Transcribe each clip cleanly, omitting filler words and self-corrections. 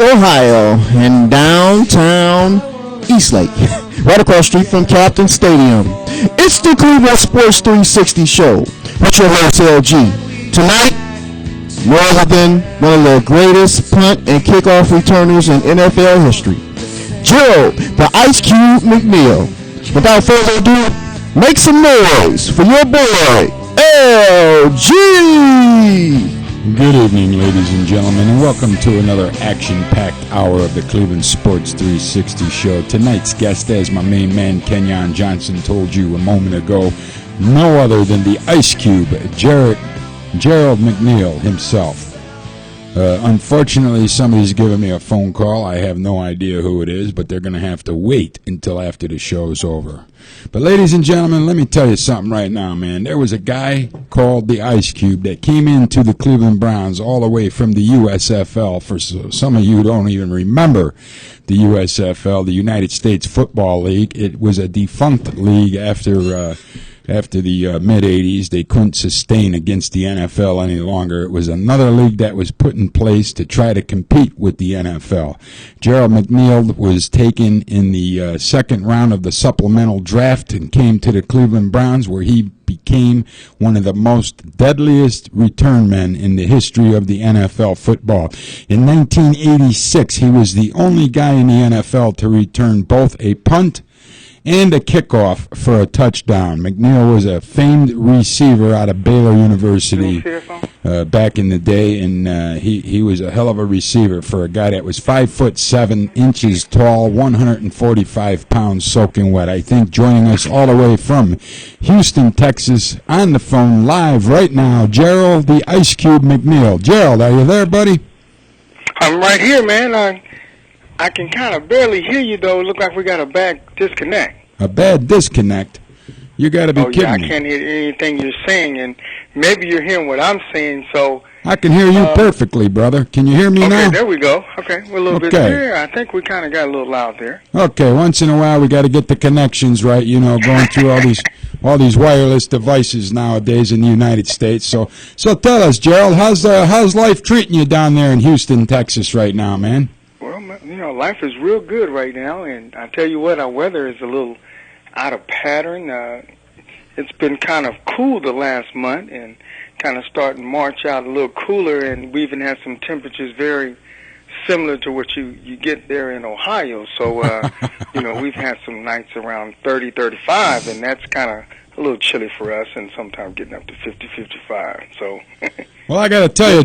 Ohio, in downtown Eastlake, right across the street from Captain Stadium. It's the Cleveland Sports 360 show with your host LG. Tonight, more than one of the greatest punt and kickoff returners in NFL history, Gerald the Ice Cube McNeil. Without further ado, make some noise for your boy LG. Good evening, ladies and gentlemen, and welcome to another action-packed hour of the Cleveland Sports 360 show. Tonight's guest, as my main man Kenyon Johnson told you a moment ago, no other than the Ice Cube, Gerald McNeil himself. Unfortunately, somebody's giving me a phone call. I have no idea who it is, but they're going to have to wait until after the show's over. But ladies and gentlemen, let me tell you something right now, man. There was a guy called the Ice Cube that came into the Cleveland Browns all the way from the USFL. For some of you who don't even remember the USFL, the United States Football League. It was a defunct league after the mid-'80s. They couldn't sustain against the NFL any longer. It was another league that was put in place to try to compete with the NFL. Gerald McNeil was taken in the second round of the supplemental draft and came to the Cleveland Browns, where he became one of the most deadliest return men in the history of the NFL football. In 1986, he was the only guy in the NFL to return both a punt and a kickoff for a touchdown. McNeil was a famed receiver out of Baylor University back in the day, and he was a hell of a receiver for a guy that was 5'7" tall, 145 pounds soaking wet. I think joining us all the way from Houston, Texas, on the phone live right now, Gerald the Ice Cube McNeil. Gerald, are you there, buddy? I'm right here, man. I can kind of barely hear you, though. Look like we got a bad disconnect. A bad disconnect? You got to be kidding me. I can't hear anything you're saying, and maybe you're hearing what I'm saying, so... I can hear you perfectly, brother. Can you hear me now? Okay, there we go. Okay, we're a little bit clear. I think we kind of got a little loud there. Okay, once in a while we got to get the connections right, going through all these wireless devices nowadays in the United States. So tell us, Gerald, how's life treating you down there in Houston, Texas right now, man? Well, life is real good right now, and I tell you what, our weather is a little out of pattern. It's been kind of cool the last month, and kind of starting March out a little cooler, and we even had some temperatures very similar to what you get there in Ohio. So, we've had some nights around 30, 35, and that's kind of a little chilly for us, and sometimes getting up to 50, 55. So, well, I got to tell you,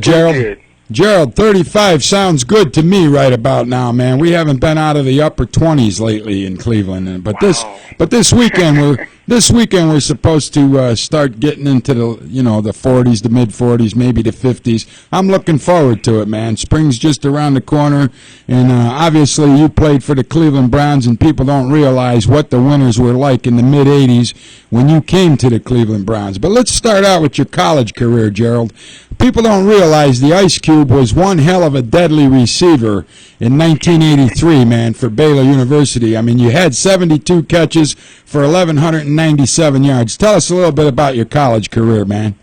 Gerald, 35 sounds good to me right about now, man. We haven't been out of the upper 20s lately in Cleveland, but this weekend we're supposed to start getting into the the 40s, the mid 40s, maybe the 50s. I'm looking forward to it, man. Spring's just around the corner, and obviously you played for the Cleveland Browns, and people don't realize what the winters were like in the mid 80s when you came to the Cleveland Browns. But let's start out with your college career, Gerald. People don't realize the Ice Cube was one hell of a deadly receiver in 1983, man, for Baylor University. I mean, you had 72 catches for 1,197 yards. Tell us a little bit about your college career, man.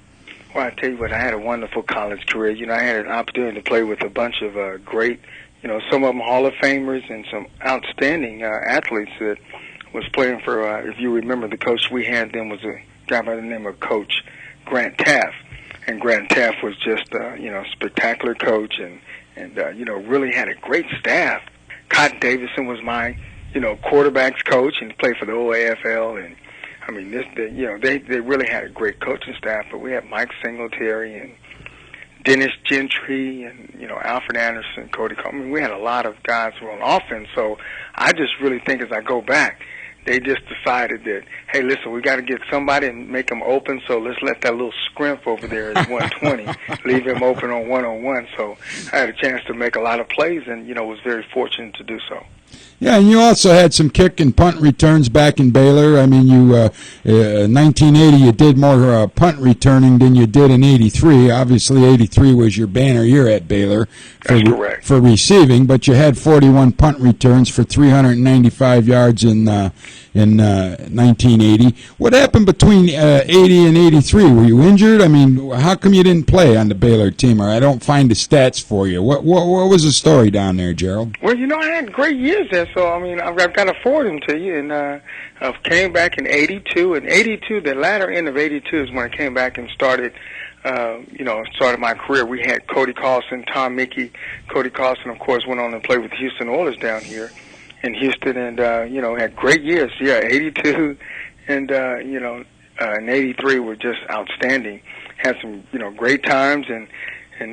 Well, I tell you what, I had a wonderful college career. I had an opportunity to play with a bunch of great, some of them Hall of Famers and some outstanding athletes that was playing for, if you remember, the coach we had then was a guy by the name of Coach Grant Taft. And Grant Taft was just, a spectacular coach and really had a great staff. Cotton Davidson was my, quarterback's coach and played for the OAFL. And, I mean, they really had a great coaching staff. But we had Mike Singletary and Dennis Gentry and, Alfred Anderson, Cody Cole. I mean, we had a lot of guys who were on offense. So I just really think as I go back, they just decided that, hey, listen, we got to get somebody and make them open, so let's let that little scrimp over there at 120, leave him open on one-on-one. So I had a chance to make a lot of plays and, was very fortunate to do so. Yeah, and you also had some kick and punt returns back in Baylor. I mean, you 1980 you did more punt returning than you did in 83. Obviously, 83 was your banner year at Baylor for receiving, but you had 41 punt returns for 395 yards in in 1980. What happened between 80 and 83? Were you injured? I mean, how come you didn't play on the Baylor team? Or I don't find the stats for you. What was the story down there, Gerald? Well, I had great years there, so I mean, I've got to forward them to you. And I came back in '82. And '82, the latter end of '82 is when I came back and started. Started my career. We had Cody Carlson, Tom Mickey. Cody Carlson, of course, went on and played with the Houston Oilers down here in Houston, and had great years. Yeah, '82 and and '83 were just outstanding. Had some great times, and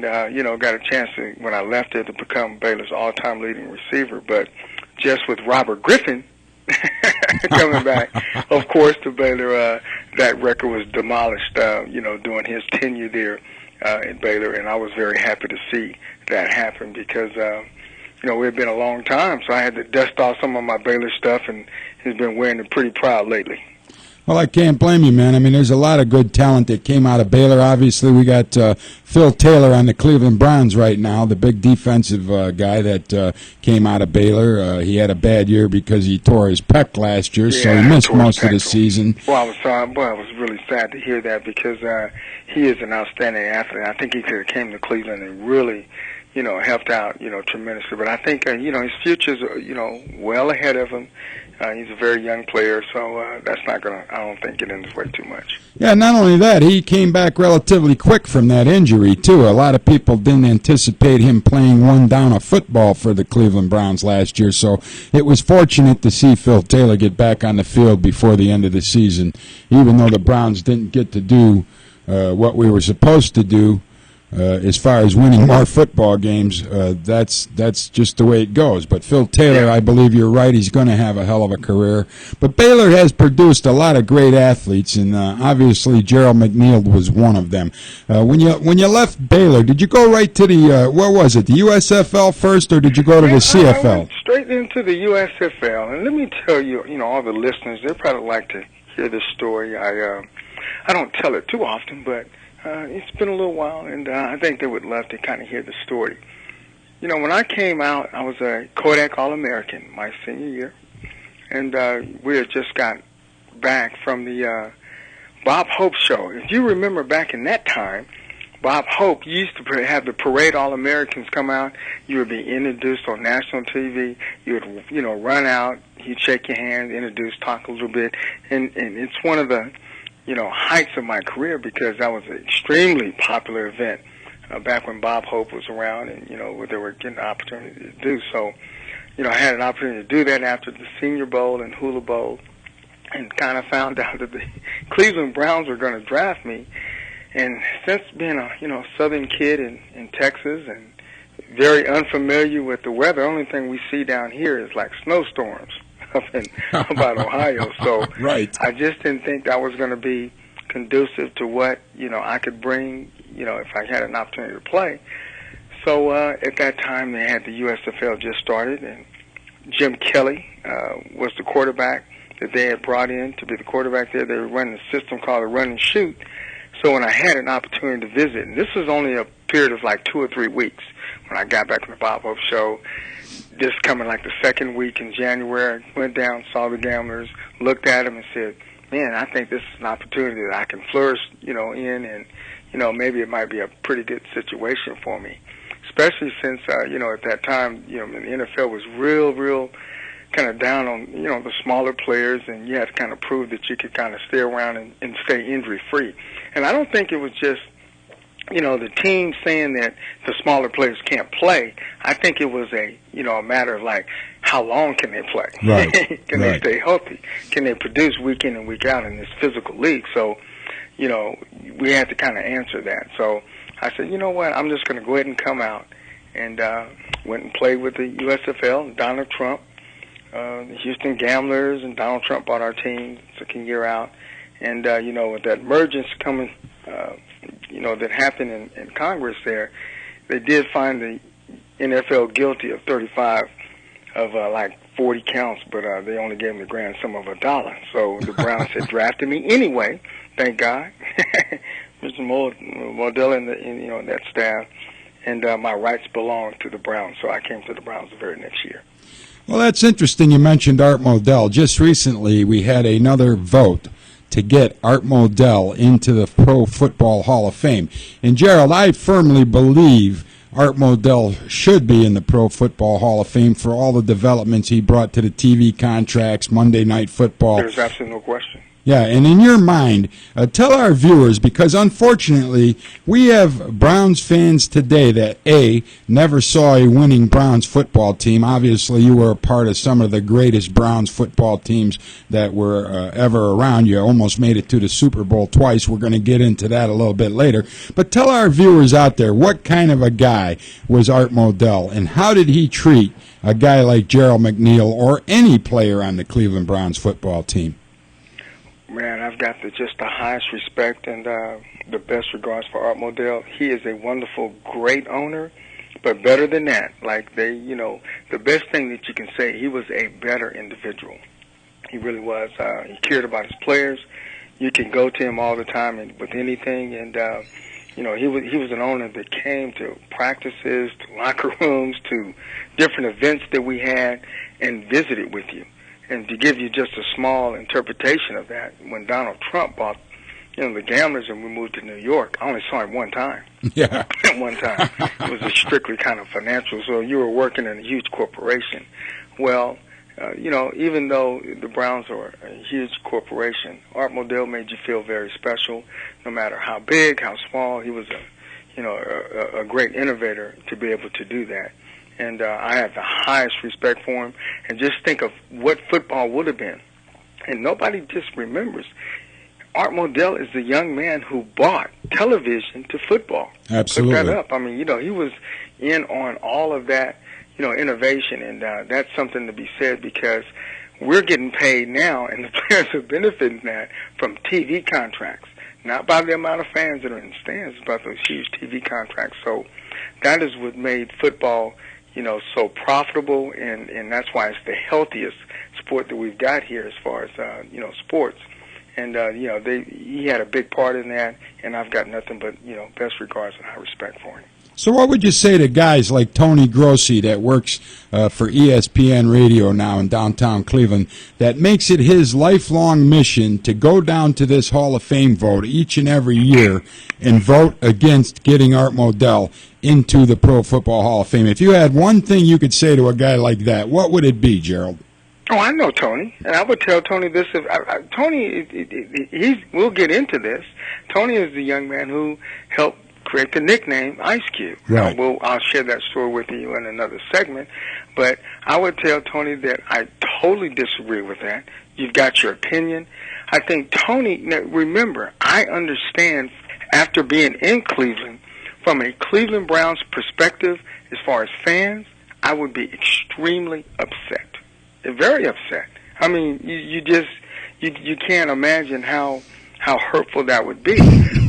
got a chance to, when I left there, to become Baylor's all-time leading receiver. But just with Robert Griffin coming back, of course, to Baylor, that record was demolished, during his tenure there at Baylor, and I was very happy to see that happen because, it had been a long time, so I had to dust off some of my Baylor stuff, and he's been wearing it pretty proud lately. Well, I can't blame you, man. I mean, there's a lot of good talent that came out of Baylor. Obviously, we got Phil Taylor on the Cleveland Browns right now, the big defensive guy that came out of Baylor. He had a bad year because he tore his pec last year, so he missed most of the season. Well, I was sorry. Boy, I was really sad to hear that because he is an outstanding athlete. I think he could have came to Cleveland and really, helped out, tremendously. But I think, his future's, well ahead of him. He's a very young player, so that's not going to, I don't think, get in his way too much. Yeah, not only that, he came back relatively quick from that injury, too. A lot of people didn't anticipate him playing one down of football for the Cleveland Browns last year, so it was fortunate to see Phil Taylor get back on the field before the end of the season, even though the Browns didn't get to do what we were supposed to do. As far as winning more football games, that's just the way it goes. But Phil Taylor, I believe you're right, he's going to have a hell of a career. But Baylor has produced a lot of great athletes, and obviously Gerald McNeil was one of them. When you left Baylor, did you go right to the, what was it, the USFL first, or did you go to the CFL? I went straight into the USFL, and let me tell you, all the listeners, they probably like to hear this story. I don't tell it too often, but it's been a little while, and I think they would love to kind of hear the story. When I came out, I was a Kodak All-American my senior year, and we had just got back from the Bob Hope show. If you remember back in that time, Bob Hope used to have the parade All-Americans come out. You would be introduced on national TV. You would, run out. He'd shake your hand, introduce, talk a little bit, and it's one of the heights of my career because that was an extremely popular event back when Bob Hope was around and, they were getting the opportunity to do. So, I had an opportunity to do that after the Senior Bowl and Hula Bowl and kind of found out that the Cleveland Browns were going to draft me. And since being a southern kid in Texas and very unfamiliar with the weather, the only thing we see down here is like snowstorms up about Ohio. So right. I just didn't think that was going to be conducive to what, I could bring, if I had an opportunity to play. So at that time, they had the USFL just started, and Jim Kelly was the quarterback that they had brought in to be the quarterback there. They were running a system called a run and shoot. So when I had an opportunity to visit, and this was only a period of like 2 or 3 weeks when I got back from the Bob Hope show, this coming like the second week in January, went down, saw the Gamblers, looked at them and said, man, I think this is an opportunity that I can flourish, in, and, maybe it might be a pretty good situation for me. Especially since, at that time, the NFL was real kind of down on, the smaller players, and you had to kind of prove that you could kind of stay around and stay injury-free. And I don't think it was just, the team saying that the smaller players can't play. I think it was a matter of like, how long can they play? Right. Can they stay healthy? Can they produce week in and week out in this physical league? So, we had to kind of answer that. So I said, you know what, I'm just going to go ahead and come out, and went and played with the USFL, Donald Trump, the Houston Gamblers, and Donald Trump bought our team, second year out. And, with that emergence coming, that happened in Congress there, they did find the NFL guilty of 35 of like 40 counts, but they only gave them the grand sum of $1. So the Browns had drafted me anyway, thank God. Mr. Modell and that staff. and my rights belonged to the Browns, so I came to the Browns the very next year. Well, that's interesting. You mentioned Art Modell. Just recently, we had another vote to get Art Modell into the Pro Football Hall of Fame. And, Gerald, I firmly believe Art Modell should be in the Pro Football Hall of Fame for all the developments he brought to the TV contracts, Monday Night Football. There's absolutely no question. Yeah, and in your mind, tell our viewers, because unfortunately we have Browns fans today that, A, never saw a winning Browns football team. Obviously, you were a part of some of the greatest Browns football teams that were ever around. You almost made it to the Super Bowl twice. We're going to get into that a little bit later. But tell our viewers out there, what kind of a guy was Art Modell, and how did he treat a guy like Gerald McNeil or any player on the Cleveland Browns football team? Man, I've got just the highest respect and the best regards for Art Modell. He is a wonderful, great owner, but better than that, the best thing that you can say, he was a better individual. He really was. He cared about his players. You can go to him all the time and with anything, and he was an owner that came to practices, to locker rooms, to different events that we had, and visited with you. And to give you just a small interpretation of that, when Donald Trump bought, the Gamblers and we moved to New York, I only saw him one time. Yeah. One time. It was a strictly kind of financial, so you were working in a huge corporation. Well, even though the Browns are a huge corporation, Art Modell made you feel very special, no matter how big, how small. He was a great innovator to be able to do that. And I have the highest respect for him. And just think of what football would have been. And nobody just remembers. Art Modell is the young man who brought television to football. Absolutely. Look that up. I mean, he was in on all of that, innovation. And that's something to be said, because we're getting paid now, and the players are benefiting that from TV contracts. Not by the amount of fans that are in the stands, but those huge TV contracts. So that is what made football so profitable, and that's why it's the healthiest sport that we've got here as far as, sports. And, he had a big part in that, and I've got nothing but, best regards and high respect for him. So what would you say to guys like Tony Grossi that works for ESPN Radio now in downtown Cleveland, that makes it his lifelong mission to go down to this Hall of Fame vote each and every year and vote against getting Art Modell into the Pro Football Hall of Fame? If you had one thing you could say to a guy like that, what would it be, Gerald? Oh, I know Tony, and I would tell Tony this. We'll get into this. Tony is the young man who helped create the nickname Ice Cube. Right. I'll share that story with you in another segment. But I would tell Tony that I totally disagree with that. You've got your opinion. I think Tony, now remember, I understand after being in Cleveland, from a Cleveland Browns perspective, as far as fans, I would be extremely upset. Very upset. I mean, you can't imagine how hurtful that would be.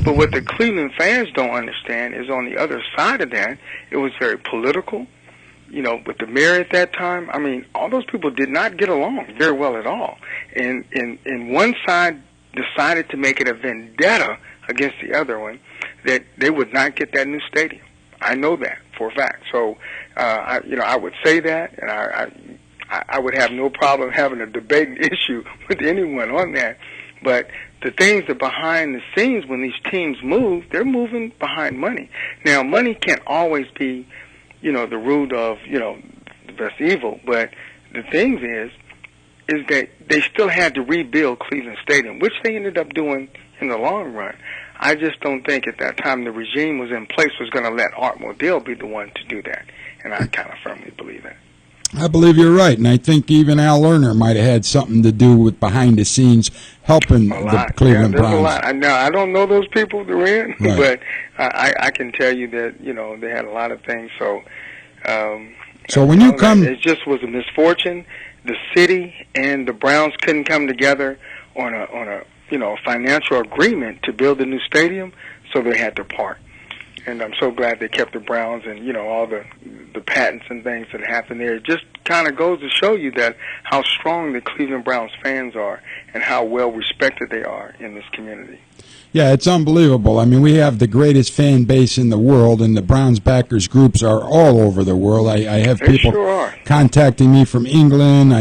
But what the Cleveland fans don't understand is on the other side of that, it was very political. With the mayor at that time, I mean, all those people did not get along very well at all. And one side decided to make it a vendetta against the other one, that they would not get that new stadium. I know that for a fact. So, I would say that, and I would have no problem having a debating issue with anyone on that. But the things that behind the scenes, when these teams move, they're moving behind money. Now, money can't always be, the root of, the best evil. But the thing is that they still had to rebuild Cleveland Stadium, which they ended up doing in the long run. I just don't think at that time the regime was in place was going to let Art Modell be the one to do that. And I kind of firmly believe that. I believe you're right, and I think even Al Lerner might have had something to do with behind the scenes helping the Cleveland Browns. A lot. Now, I don't know those people that were in, right, but I can tell you that they had a lot of things. So, when you come, it just was a misfortune. The city and the Browns couldn't come together on a financial agreement to build a new stadium, so they had to part. And I'm so glad they kept the Browns and, all the patents and things that happened there. It just kind of goes to show you that how strong the Cleveland Browns fans are and how well respected they are in this community. Yeah, it's unbelievable. I mean, we have the greatest fan base in the world, and the Browns backers groups are all over the world. I have people contacting me from England,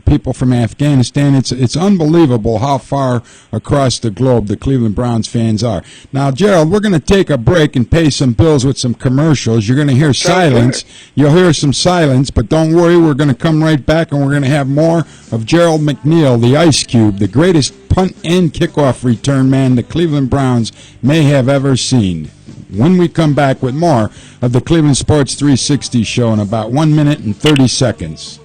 people from Afghanistan. It's unbelievable how far across the globe the Cleveland Browns fans are. Now, Gerald, we're going to take a break and pay some bills with some commercials. You're going to hear silence. You'll hear some silence, but don't worry, we're going to come right back, and we're going to have more of Gerald McNeil, the Ice Cube, the greatest punt and kickoff return man the Cleveland Browns may have ever seen. When we come back with more of the Cleveland Sports 360 show in about 1 minute and 30 seconds.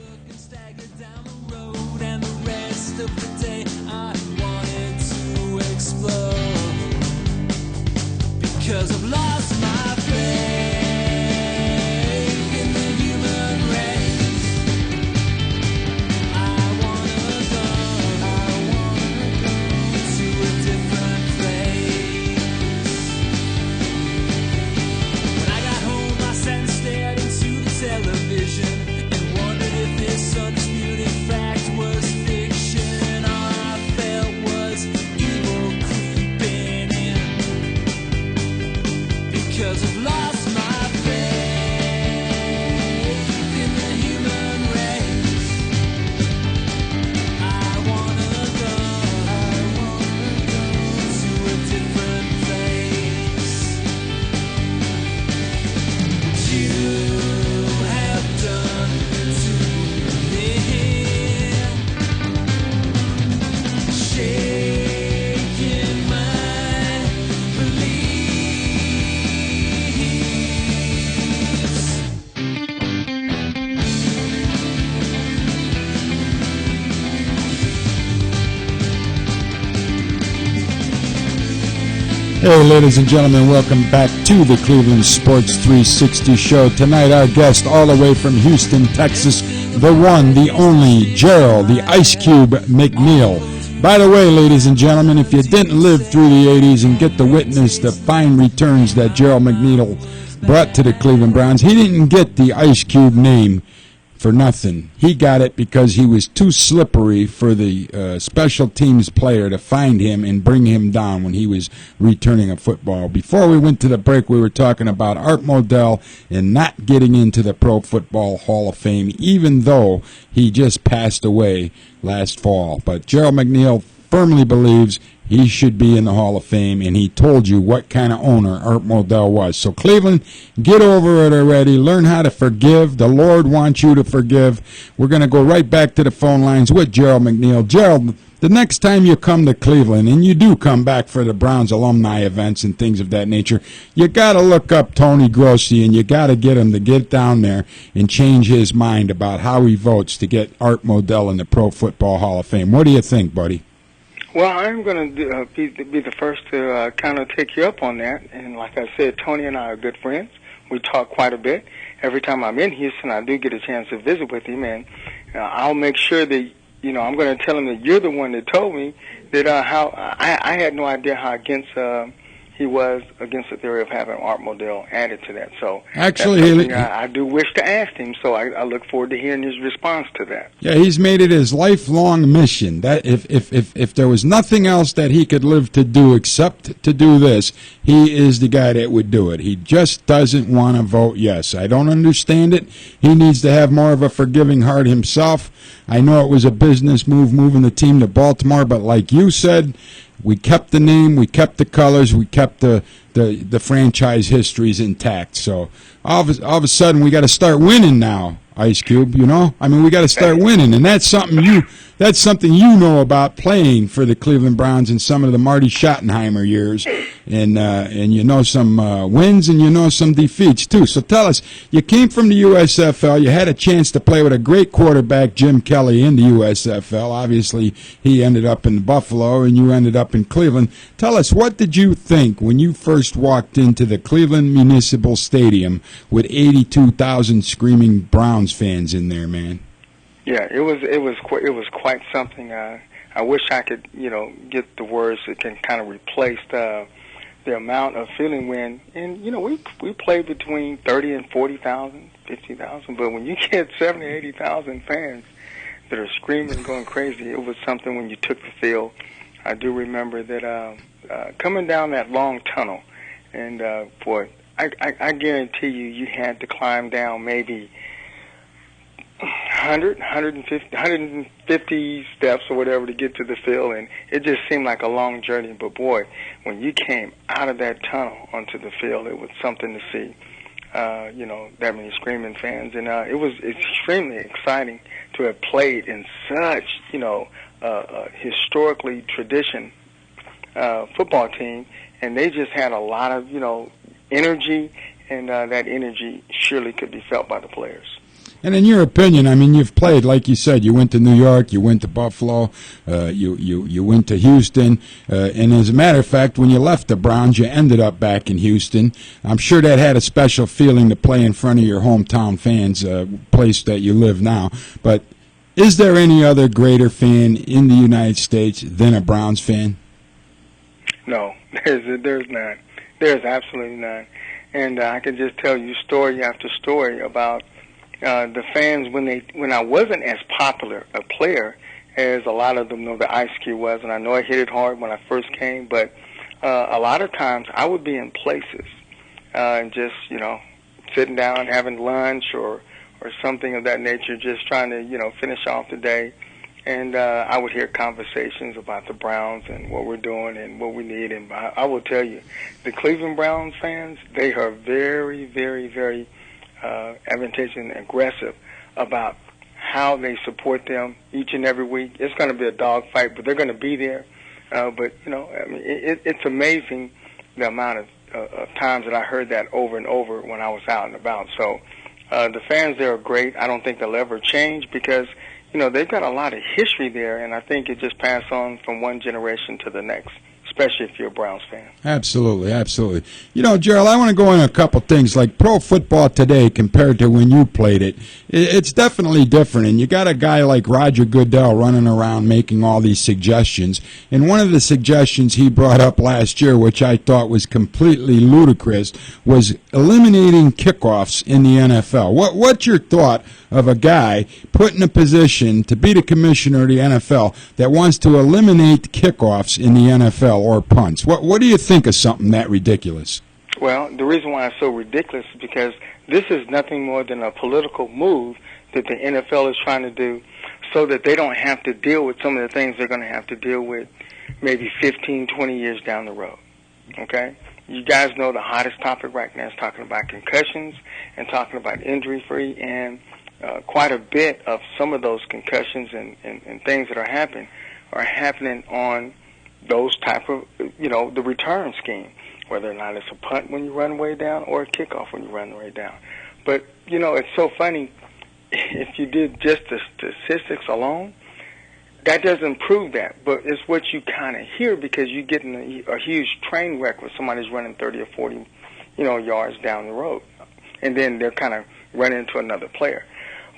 Hey, ladies and gentlemen, welcome back to the Cleveland Sports 360 show. Tonight, our guest all the way from Houston, Texas, the one, the only, Gerald, the Ice Cube McNeil. By the way, ladies and gentlemen, if you didn't live through the 80s and get to witness the fine returns that Gerald McNeil brought to the Cleveland Browns, he didn't get the Ice Cube name for nothing. He got it because he was too slippery for the special teams player to find him and bring him down when he was returning a football. Before we went to the break, we were talking about Art Modell and not getting into the Pro Football Hall of Fame, even though he just passed away last fall. But Gerald McNeil firmly believes he should be in the Hall of Fame, and he told you what kind of owner Art Modell was. So, Cleveland, get over it already. Learn how to forgive. The Lord wants you to forgive. We're going to go right back to the phone lines with Gerald McNeil. Gerald, the next time you come to Cleveland, and you do come back for the Browns alumni events and things of that nature, you got to look up Tony Grossi, and you got to get him to get down there and change his mind about how he votes to get Art Modell in the Pro Football Hall of Fame. What do you think, buddy? Well, I'm going to be the first to kind of take you up on that. And like I said, Tony and I are good friends. We talk quite a bit. Every time I'm in Houston, I do get a chance to visit with him, and I'll make sure that, I'm going to tell him that you're the one that told me that how I had no idea how against he was against the theory of having Art Modell added to that. So actually, I do wish to ask him, so I look forward to hearing his response to that. Yeah, he's made it his lifelong mission that if there was nothing else that he could live to do except to do this, he is the guy that would do it. He just doesn't want to vote yes. I don't understand it. He needs to have more of a forgiving heart himself. I know it was a business move moving the team to Baltimore, but like you said, we kept the name, we kept the colors, we kept the franchise histories intact. So all of a sudden we got to start winning now, Ice Cube. We got to start winning, and that's something you know about playing for the Cleveland Browns in some of the Marty Schottenheimer years, and you know some wins and you know some defeats too. So tell us, you came from the USFL, you had a chance to play with a great quarterback, Jim Kelly, in the USFL. Obviously, he ended up in Buffalo, and you ended up in Cleveland. Tell us, what did you think when you first walked into the Cleveland Municipal Stadium with 82,000 screaming Browns fans in there, man? Yeah, it was quite something. I wish I could, get the words that can kind of replace the amount of feeling when, and we played between 30 and 40,000, 50,000, but when you get 70, 80,000 fans that are screaming and going crazy, it was something when you took the field. I do remember that coming down that long tunnel, and boy, I guarantee you had to climb down maybe 150 steps or whatever to get to the field, and it just seemed like a long journey. But boy, when you came out of that tunnel onto the field, it was something to see. That many screaming fans, and it was extremely exciting to have played in such, historically tradition football team, and they just had a lot of, energy, and that energy surely could be felt by the players. And in your opinion, I mean, you've played, like you said, you went to New York, you went to Buffalo, you went to Houston, and as a matter of fact, when you left the Browns, you ended up back in Houston. I'm sure that had a special feeling to play in front of your hometown fans, place that you live now. But is there any other greater fan in the United States than a Browns fan? No, there's none. There's absolutely none. And I can just tell you story after story about the fans when I wasn't as popular a player as a lot of them know that Ice Cube was, and I know I hit it hard when I first came, but a lot of times I would be in places and just, sitting down having lunch or something of that nature, just trying to, finish off the day, and I would hear conversations about the Browns and what we're doing and what we need, and I will tell you, the Cleveland Browns fans, they are very, very, very advantageous and aggressive about how they support them each and every week. It's going to be a dogfight, but they're going to be there. It's amazing the amount of times that I heard that over and over when I was out and about. So the fans there are great. I don't think they'll ever change because, they've got a lot of history there, and I think it just passed on from one generation to the next, especially if you're a Browns fan. Absolutely, absolutely. Gerald, I want to go in a couple things. Like pro football today compared to when you played it, it's definitely different. And you got a guy like Roger Goodell running around making all these suggestions. And one of the suggestions he brought up last year, which I thought was completely ludicrous, was eliminating kickoffs in the NFL. What's your thought of a guy put in a position to be the commissioner of the NFL that wants to eliminate kickoffs in the NFL or punts? What do you think of something that ridiculous? Well, the reason why it's so ridiculous is because this is nothing more than a political move that the NFL is trying to do so that they don't have to deal with some of the things they're going to have to deal with maybe 15, 20 years down the road. Okay? You guys know the hottest topic right now is talking about concussions and talking about injury-free, and quite a bit of some of those concussions and things that are happening on those type of, the return scheme, whether or not it's a punt when you run way down or a kickoff when you run way down. But, it's so funny, if you did just the statistics alone, that doesn't prove that, but it's what you kind of hear because you get in a huge train wreck when somebody's running 30 or 40, yards down the road, and then they're kind of running into another player.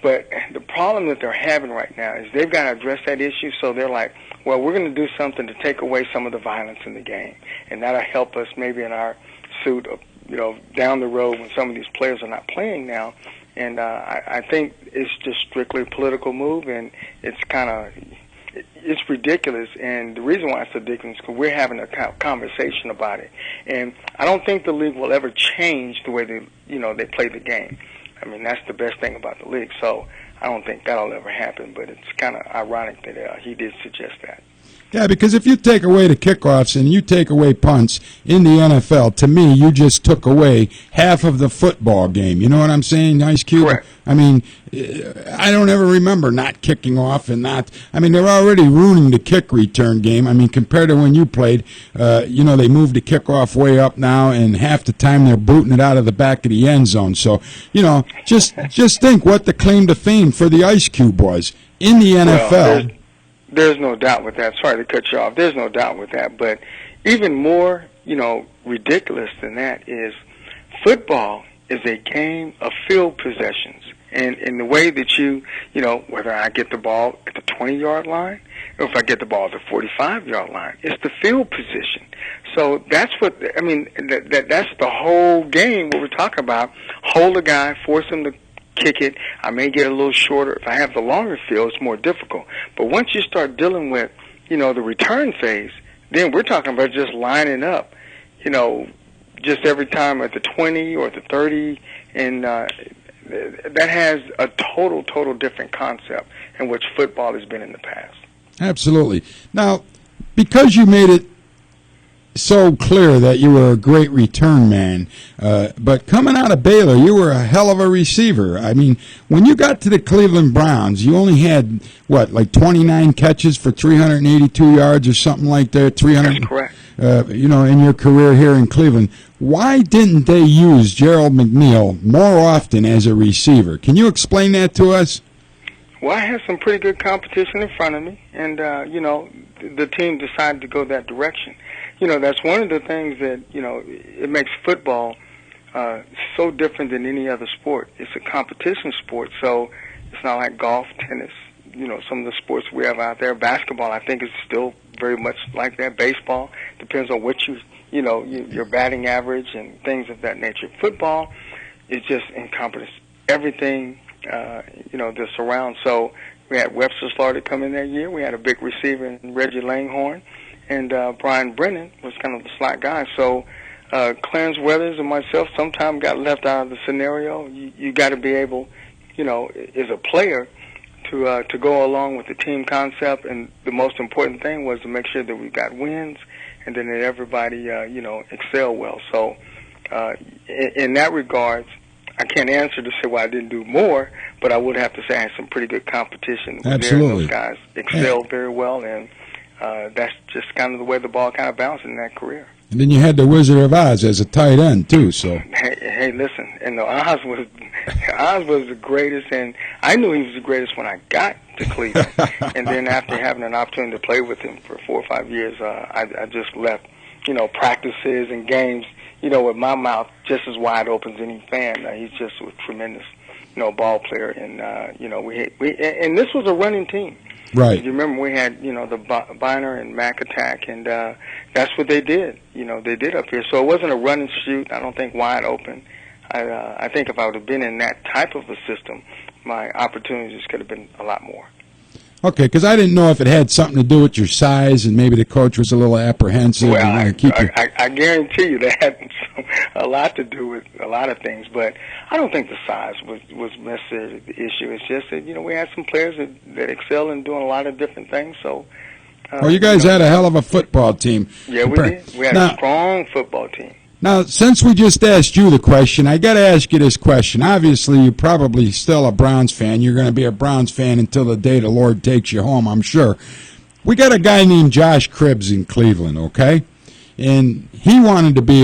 But the problem that they're having right now is they've got to address that issue, so they're like, well, we're going to do something to take away some of the violence in the game, and that'll help us maybe in our suit of, down the road when some of these players are not playing now. And I think it's just strictly a political move, and it's it's ridiculous. And the reason why it's ridiculous is because we're having a conversation about it. And I don't think the league will ever change the way they play the game. I mean, that's the best thing about the league. So I don't think that'll ever happen, but it's kind of ironic that he did suggest that. Yeah, because if you take away the kickoffs and you take away punts in the NFL, to me, you just took away half of the football game. You know what I'm saying, Ice Cube? Correct. I mean, I don't ever remember not kicking off and not. I mean, they're already ruining the kick return game. I mean, compared to when you played, they moved the kickoff way up now, and half the time they're booting it out of the back of the end zone. So, just think what the claim to fame for the Ice Cube was in the NFL. Well, there's no doubt with that. Sorry to cut you off. There's no doubt with that. But even more, ridiculous than that is football is a game of field possessions. And in the way that whether I get the ball at the 20-yard line or if I get the ball at the 45-yard line, it's the field position. So that's what, that's the whole game, what we're talking about. Hold a guy, force him to kick it. I may get a little shorter. If I have the longer field, it's more difficult. But once you start dealing with the return phase, then we're talking about just lining up, just every time at the 20 or the 30, and that has a total different concept in which football has been in the past. Absolutely. Now, because you made it so clear that you were a great return man, but coming out of Baylor, you were a hell of a receiver. I mean, when you got to the Cleveland Browns, you only had, 29 catches for 382 yards or something like that? 300. That's correct. In your career here in Cleveland. Why didn't they use Gerald McNeil more often as a receiver? Can you explain that to us? Well, I had some pretty good competition in front of me, and, the team decided to go that direction. That's one of the things that, it makes football so different than any other sport. It's a competition sport, so it's not like golf, tennis, some of the sports we have out there. Basketball, I think, is still very much like that. Baseball depends on what your batting average and things of that nature. Football is just encompasses everything, that surrounds. So we had Webster Slaughter come in that year. We had a big receiver in Reggie Langhorne, and Brian Brennan was kind of the slot guy. So Clarence Weathers and myself sometimes got left out of the scenario. You got to be able, as a player, to go along with the team concept, and the most important thing was to make sure that we got wins, and then that everybody, excel well. So, in that regards, I can't answer to say why I didn't do more, but I would have to say I had some pretty good competition. Absolutely, those guys excelled very well, and that's just kind of the way the ball kind of bounced in that career. And then you had the Wizard of Oz as a tight end too. So hey, listen, and Oz was the greatest, and I knew he was the greatest when I got to Cleveland. And then after having an opportunity to play with him for 4 or 5 years, I just left, practices and games, with my mouth just as wide open as any fan. He's just a tremendous, ball player, and we and this was a running team. Right. You remember we had, the Biner and Mac attack, and that's what they did. They did up here. So it wasn't a run and shoot, I don't think, wide open. I think if I would have been in that type of a system, my opportunities could have been a lot more. Okay, because I didn't know if it had something to do with your size, and maybe the coach was a little apprehensive. Well, I I guarantee you that had a lot to do with a lot of things, but I don't think the size was necessarily the issue. It's just that, we had some players that excel in doing a lot of different things. So, well, you guys had a hell of a football team. Yeah, we did. We had a strong football team. Now, since we just asked you the question, I got to ask you this question. Obviously, you're probably still a Browns fan. You're going to be a Browns fan until the day the Lord takes you home, I'm sure. We got a guy named Josh Cribbs in Cleveland, okay? And he wanted to be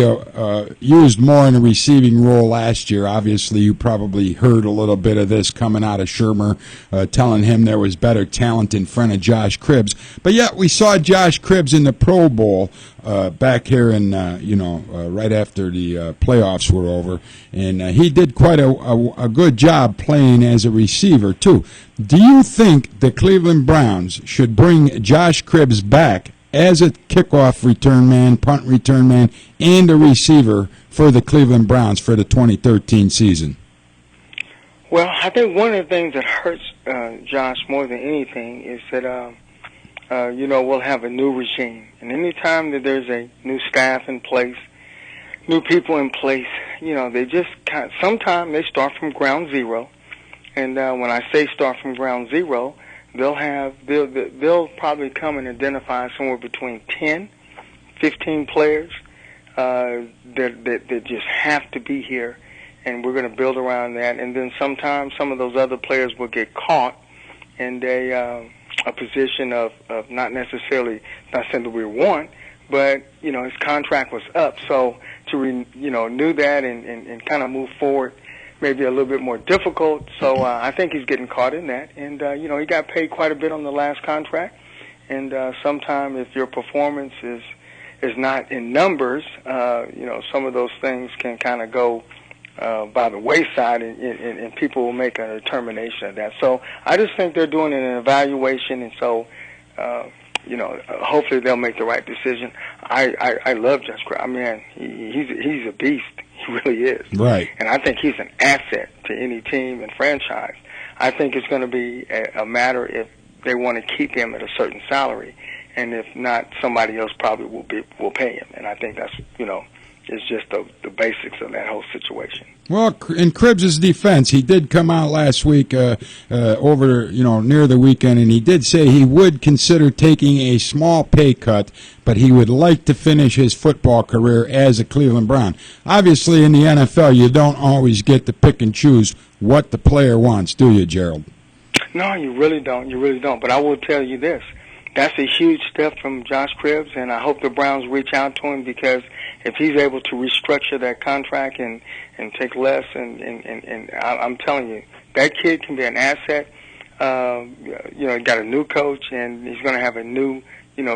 used more in a receiving role last year. Obviously, you probably heard a little bit of this coming out of Shermer, telling him there was better talent in front of Josh Cribbs. But yet we saw Josh Cribbs in the Pro Bowl back here in, right after the playoffs were over. And he did quite a good job playing as a receiver, too. Do you think the Cleveland Browns should bring Josh Cribbs back as a kickoff return man, punt return man, and a receiver for the Cleveland Browns for the 2013 season? Well, I think one of the things that hurts Josh more than anything is that, we'll have a new regime. And any time that there's a new staff in place, new people in place, they just sometimes they start from ground zero. And when I say start from ground zero, they'll probably come and identify somewhere between 10, 15 players that just have to be here, and we're going to build around that. And then sometimes some of those other players will get caught in a position of not necessarily, not saying that we want, but his contract was up, so to renew that and kind of move forward, maybe a little bit more difficult. So I think he's getting caught in that. And, he got paid quite a bit on the last contract. And sometimes if your performance is not in numbers, some of those things can kind of go by the wayside, and people will make a determination of that. So I just think they're doing an evaluation, and so, hopefully they'll make the right decision. I love Josh Cribbs. I mean, he's a beast. He really is. Right. And I think he's an asset to any team and franchise. I think it's going to be a matter if they want to keep him at a certain salary. and if not, somebody else probably will pay him. And I think that's, it's just the basics of that whole situation. Well, in Cribbs' defense, he did come out last week over, near the weekend, and he did say he would consider taking a small pay cut, but he would like to finish his football career as a Cleveland Brown. Obviously, in the NFL, you don't always get to pick and choose what the player wants, do you, Gerald? No, you really don't. You really don't. But I will tell you this. That's a huge step from Josh Cribbs, and I hope the Browns reach out to him, because if he's able to restructure that contract and take less, and I'm telling you, that kid can be an asset. He got a new coach, and he's going to have a new,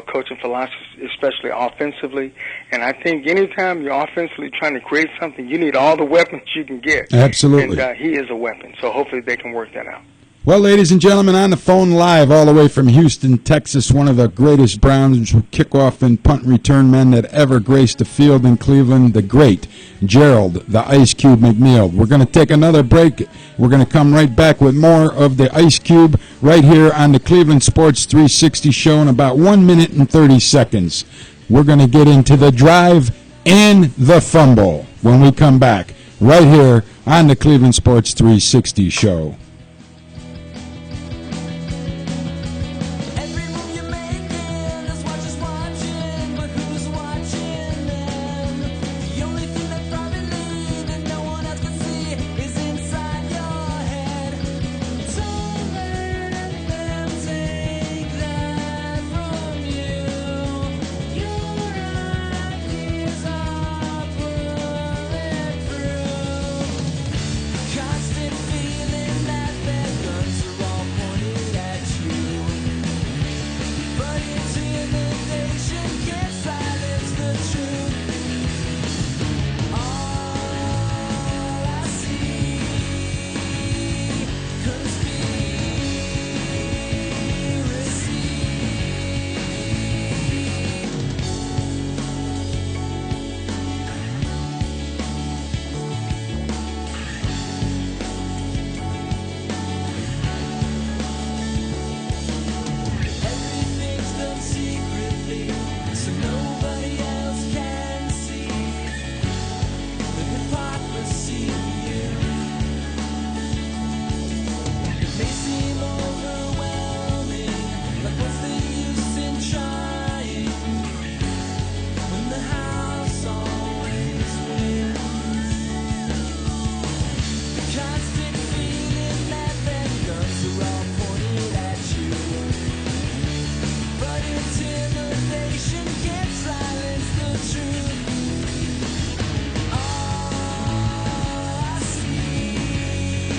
coaching philosophy, especially offensively. And I think anytime you're offensively trying to create something, you need all the weapons you can get. Absolutely. And he is a weapon, so hopefully they can work that out. Well, ladies and gentlemen, on the phone live all the way from Houston, Texas, one of the greatest Browns kickoff and punt return men that ever graced the field in Cleveland, the great Gerald, the Ice Cube McNeil. We're going to take another break. We're going to come right back with more of the Ice Cube right here on the Cleveland Sports 360 show in about 1 minute and 30 seconds. We're going to get into the drive and the fumble when we come back right here on the Cleveland Sports 360 show.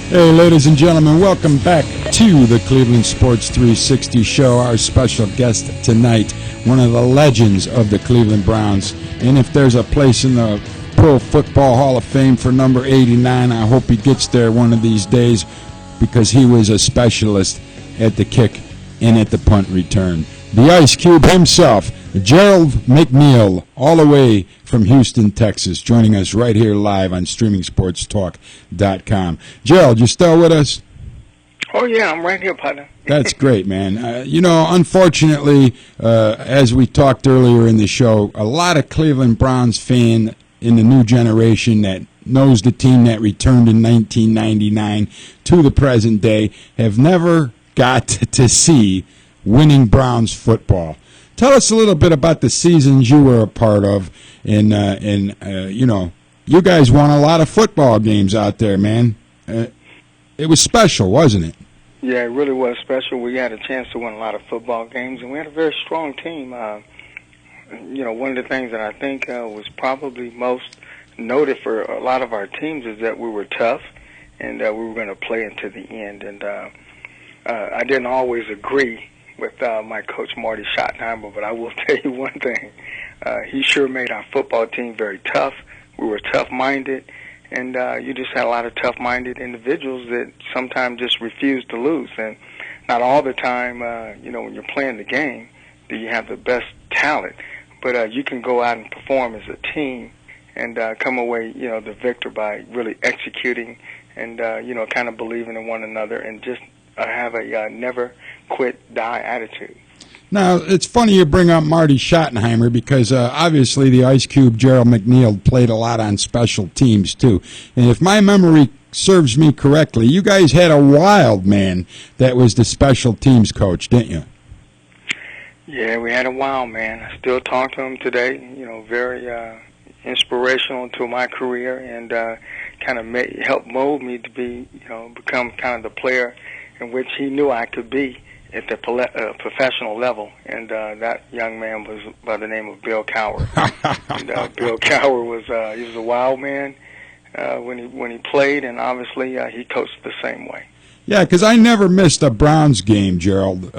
Hey, ladies and gentlemen, welcome back to the Cleveland Sports 360 show. Our special guest tonight, one of the legends of the Cleveland Browns. And if there's a place in the Pro Football Hall of Fame for number 89, I hope he gets there one of these days, because he was a specialist at the kick and at the punt return. The Ice Cube himself, Gerald McNeil, all the way from Houston, Texas, joining us right here live on StreamingSportsTalk.com. Gerald, you still with us? Oh, yeah, I'm right here, partner. That's great, man. Unfortunately, as we talked earlier in the show, a lot of Cleveland Browns fan in the new generation that knows the team that returned in 1999 to the present day have never got to see winning Browns football. Tell us a little bit about the seasons you were a part of, and you guys won a lot of football games out there, man. It was special, wasn't it? Yeah, it really was special. We had a chance to win a lot of football games, and we had a very strong team. One of the things that I think was probably most noted for a lot of our teams is that we were tough, and we were going to play into the end. And I didn't always agree with my coach, Marty Schottenheimer, but I will tell you one thing. He sure made our football team very tough. We were tough-minded, and you just had a lot of tough-minded individuals that sometimes just refused to lose. And not all the time, when you're playing the game, do you have the best talent. But you can go out and perform as a team and come away, the victor by really executing and, kind of believing in one another and just have a never quit, die attitude. Now, it's funny you bring up Marty Schottenheimer because obviously the Ice Cube, Gerald McNeil, played a lot on special teams too. And if my memory serves me correctly, you guys had a wild man that was the special teams coach, didn't you? Yeah, we had a wild man. I still talk to him today. Very inspirational to my career, and kind of helped mold me to be, become kind of the player in which he knew I could be at the professional level. And that young man was by the name of Bill Cowher. And Bill Cowher was he was a wild man when he played, and obviously he coached the same way. Yeah, because I never missed a Browns game, Gerald,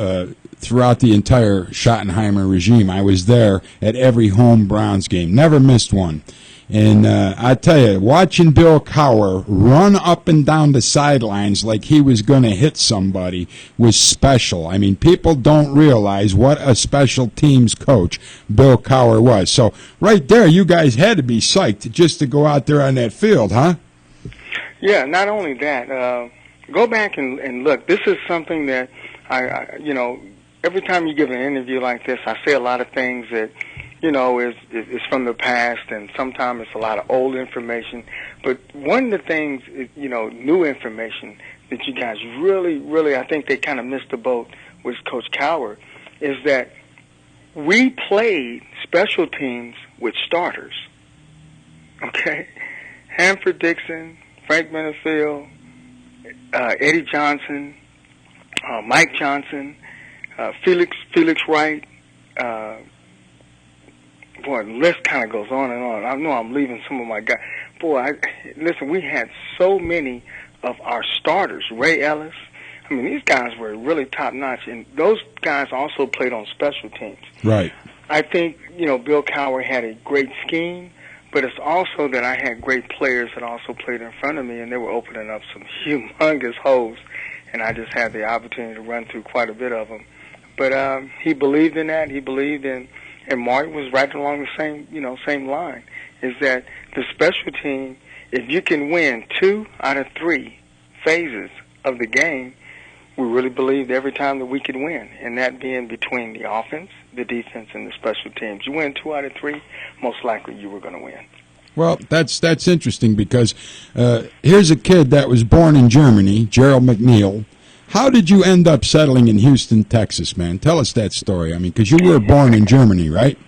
throughout the entire Schottenheimer regime. I was there at every home Browns game. Never missed one. And I tell you, watching Bill Cowher run up and down the sidelines like he was going to hit somebody was special. I mean, people don't realize what a special teams coach Bill Cowher was. So right there, you guys had to be psyched just to go out there on that field, huh? Yeah, not only that, go back and look. This is something that I every time you give an interview like this, I say a lot of things that, is from the past, and sometimes it's a lot of old information. But one of the things, new information that you guys really, I think they kind of missed the boat with Coach Cowher, is that we played special teams with starters. Okay? Hanford Dixon, Frank Benefield, Eddie Johnson, Mike Johnson, Felix Wright. Boy, the list kind of goes on and on. I know I'm leaving some of my guys. Boy, listen, we had so many of our starters. Ray Ellis. I mean, these guys were really top-notch, and those guys also played on special teams. Right. I think, Bill Cowher had a great scheme, but it's also that I had great players that also played in front of me, and they were opening up some humongous holes, and I just had the opportunity to run through quite a bit of them. But he believed in that. He believed in, and Mark was right along the same line, is that the special team, if you can win 2 out of 3 phases of the game, we really believed every time that we could win, and that being between the offense, the defense, and the special teams. You win 2 out of 3, most likely you were going to win. Well, that's interesting because here's a kid that was born in Germany, Gerald McNeil. How did you end up settling in Houston, Texas, man? Tell us that story. I mean, because you were born in Germany, right?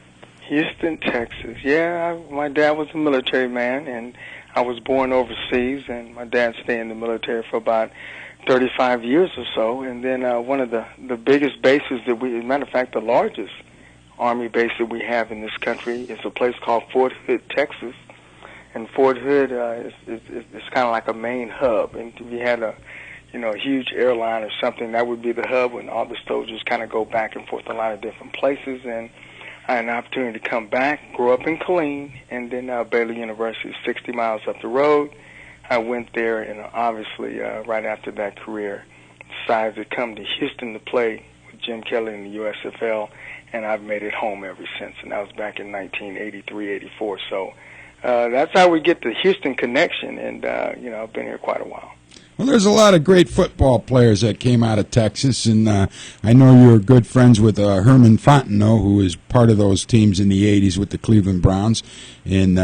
Houston, Texas. Yeah, my dad was a military man, and I was born overseas, and my dad stayed in the military for about 35 years or so. And then one of the biggest bases that as a matter of fact, the largest Army base that we have in this country is a place called Fort Hood, Texas. And Fort Hood is kind of like a main hub. And if you had a huge airline or something, that would be the hub when all the soldiers kind of go back and forth a lot of different places. And I had an opportunity to come back, grow up in Killeen, and then Baylor University is 60 miles up the road. I went there, and obviously right after that career, decided to come to Houston to play with Jim Kelly in the USFL, and I've made it home ever since. And that was back in 1983, 84. So that's how we get the Houston connection, and I've been here quite a while. Well, there's a lot of great football players that came out of Texas, and I know you're good friends with Herman Fontenot, who was part of those teams in the 80s with the Cleveland Browns, and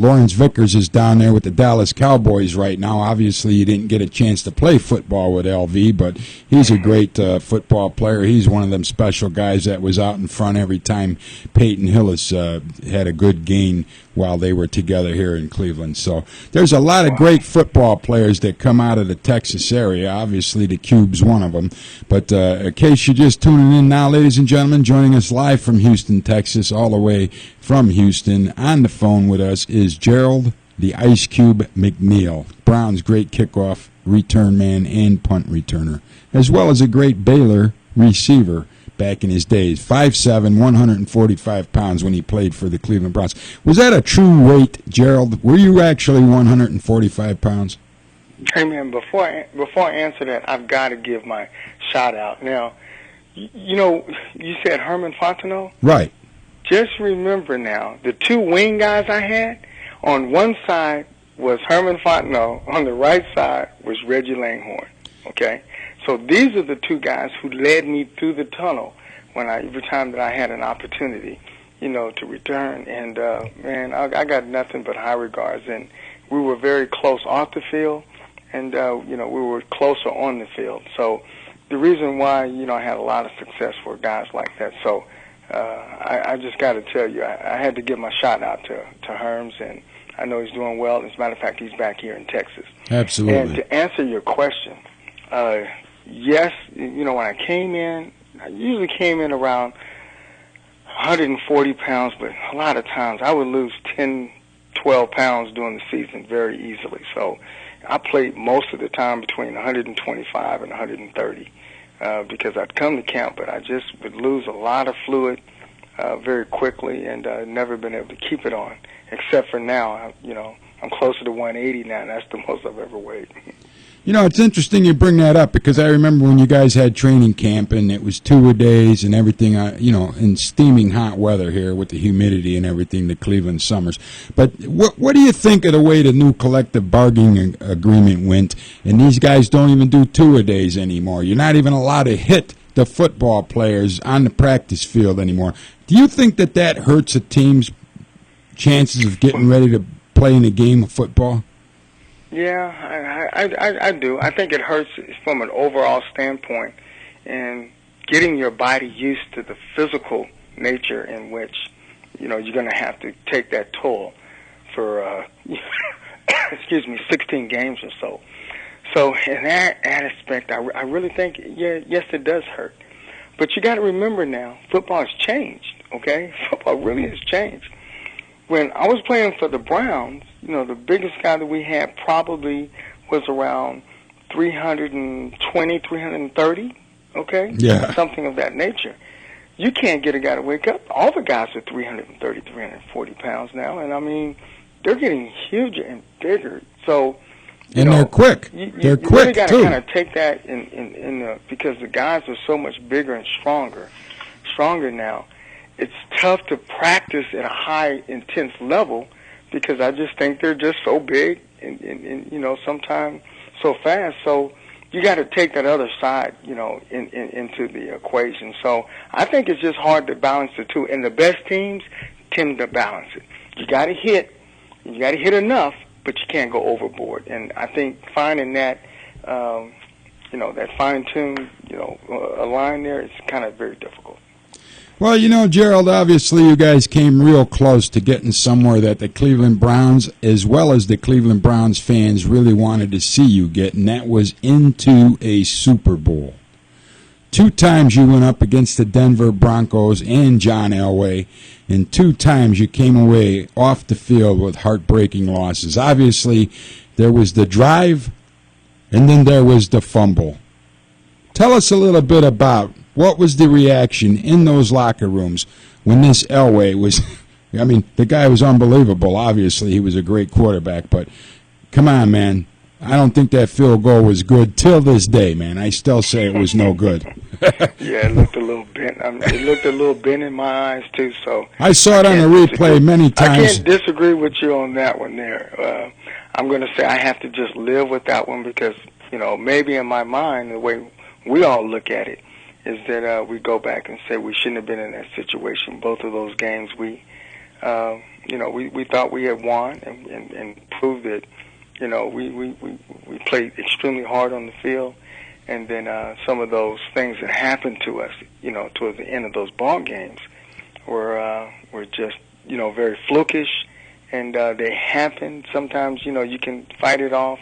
Lawrence Vickers is down there with the Dallas Cowboys right now. Obviously, you didn't get a chance to play football with LV, but he's a great football player. He's one of them special guys that was out in front every time Peyton Hillis had a good game while they were together here in Cleveland. So there's a lot of great football players that come out of the Texas area. Obviously, the Cube's one of them. But in case you're just tuning in now, ladies and gentlemen, joining us live from Houston, Texas, all the way from Houston, on the phone with us is Gerald the Ice Cube McNeil, Brown's great kickoff return man and punt returner, as well as a great Baylor receiver back in his days. 5'7", 145 pounds when he played for the Cleveland Browns. Was that a true weight, Gerald? Were you actually 145 pounds? Hey, man, before I answer that, I've got to give my shout-out. Now, you said Herman Fontenot? Right. Just remember now, the 2 wing guys I had, on one side was Herman Fontenot, on the right side was Reggie Langhorne, okay? So these are the 2 guys who led me through the tunnel every time that I had an opportunity, to return. And man, I got nothing but high regards. And we were very close off the field, and we were closer on the field. So the reason why I had a lot of success for guys like that. So I just got to tell you, I had to give my shout out to Herms, and I know he's doing well. As a matter of fact, he's back here in Texas. Absolutely. And to answer your question, yes, when I came in, I usually came in around 140 pounds, but a lot of times I would lose 10, 12 pounds during the season very easily. So I played most of the time between 125 and 130 because I'd come to camp, but I just would lose a lot of fluid very quickly, and never been able to keep it on, except for now. I'm closer to 180 now, and that's the most I've ever weighed. It's interesting you bring that up because I remember when you guys had training camp and it was 2-a-days and everything, in steaming hot weather here with the humidity and everything, the Cleveland summers. But what do you think of the way the new collective bargaining agreement went, and these guys don't even do 2-a-days anymore? You're not even allowed to hit the football players on the practice field anymore. Do you think that hurts a team's chances of getting ready to play in a game of football? Yeah, I do. I think it hurts from an overall standpoint, and getting your body used to the physical nature in which, you're going to have to take that toll for, 16 games or so. So in that aspect, I really think, yes, it does hurt. But you got to remember now, football has changed, okay? Football really has changed. When I was playing for the Browns, the biggest guy that we had probably was around 320, 330, okay? Yeah. Something of that nature. You can't get a guy to wake up. All the guys are 330, 340 pounds now, and, I mean, they're getting huger and bigger. So, they're quick. They're quick, really got to too. kind of take that in because the guys are so much bigger and stronger now. It's tough to practice at a high, intense level because I just think they're just so big and sometimes so fast. So you got to take that other side, into the equation. So I think it's just hard to balance the two. And the best teams tend to balance it. You got to hit enough, but you can't go overboard. And I think finding that, that fine-tuned, a line there is kind of very difficult. Well, Gerald, obviously you guys came real close to getting somewhere that the Cleveland Browns, as well as the Cleveland Browns fans, really wanted to see you get, and that was into a Super Bowl. 2 times you went up against the Denver Broncos and John Elway, and 2 times you came away off the field with heartbreaking losses. Obviously, there was the drive, and then there was the fumble. Tell us a little bit about what was the reaction in those locker rooms when this Elway was, the guy was unbelievable. Obviously, he was a great quarterback, but come on, man. I don't think that field goal was good till this day, man. I still say it was no good. Yeah, it looked a little bent. It looked a little bent in my eyes, too. So I saw it on the replay many times. I can't disagree with you on that one there. I'm going to say I have to just live with that one because, maybe in my mind, the way we all look at it, is that we go back and say we shouldn't have been in that situation. Both of those games, we thought we had won and proved that, we played extremely hard on the field, and then some of those things that happened to us, towards the end of those ball games, were just, very flukish, and they happen. Sometimes, you can fight it off,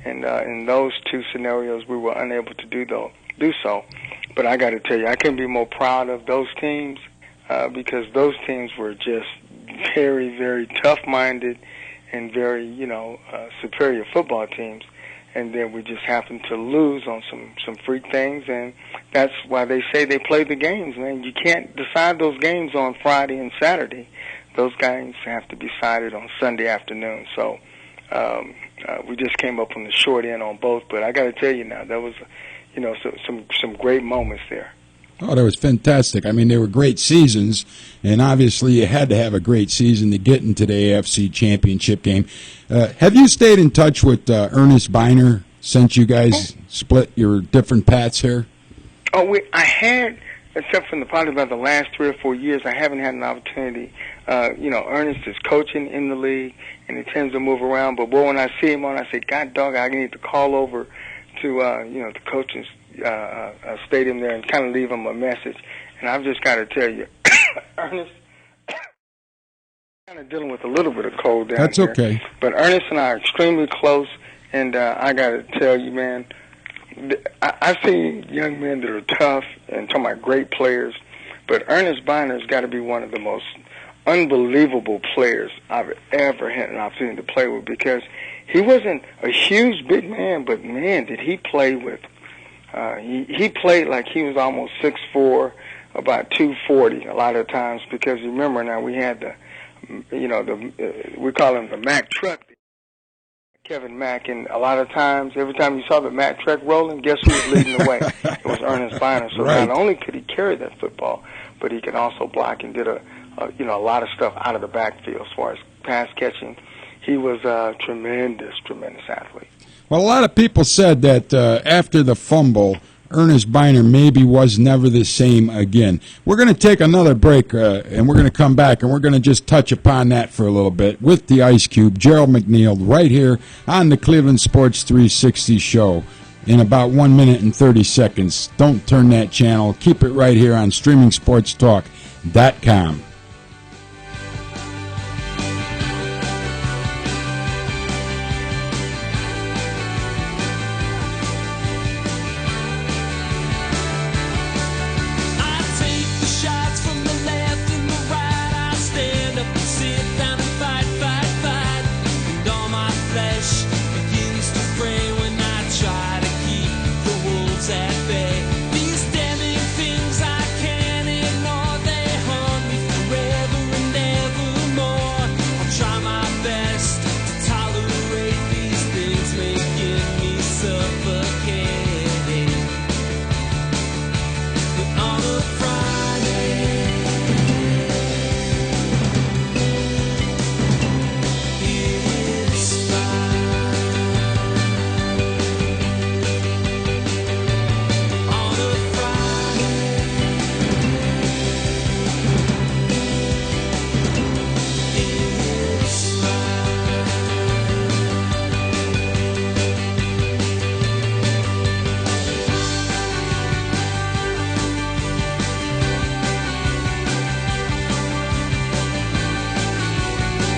and in those 2 scenarios, we were unable to do so. But I got to tell you, I couldn't be more proud of those teams because those teams were just very, very tough-minded and very, superior football teams. And then we just happened to lose on some freak things, and that's why they say they play the games, man. You can't decide those games on Friday and Saturday. Those games have to be decided on Sunday afternoon. So we just came up on the short end on both. But I got to tell you now, that was some great moments there. Oh, that was fantastic. They were great seasons, and obviously you had to have a great season to get into the AFC Championship game. Have you stayed in touch with Ernest Biner since you guys split your different paths here? Oh, I had except for probably about the last 3 or 4 years, I haven't had an opportunity. Ernest is coaching in the league, and he tends to move around. But boy, when I see him on, I say, God dog, I need to call over to the coaching stadium there and kind of leave him a message. And I've just got to tell you, Ernest, kind of dealing with a little bit of cold down That's here. That's okay. But Ernest and I are extremely close, and I got to tell you, man, I've seen young men that are tough and talking about great players, but Ernest Biner's got to be one of the most unbelievable players I've ever had an opportunity to play with, because he wasn't a huge big man, but man, did he play with. He played like he was almost 6'4", about 240 a lot of times, because remember now we had we call him the Mack truck, Kevin Mack, and a lot of times, every time you saw the Mack truck rolling, guess who was leading the way? It was Ernest Biner. So right. Not only could he carry that football, but he could also block and did a lot of stuff out of the backfield as far as pass catching. He was a tremendous athlete. Well, a lot of people said that after the fumble, Ernest Biner maybe was never the same again. We're going to take another break, and we're going to come back, and we're going to just touch upon that for a little bit with the Ice Cube, Gerald McNeil, right here on the Cleveland Sports 360 show in about 1 minute and 30 seconds. Don't turn that channel. Keep it right here on StreamingSportsTalk.com.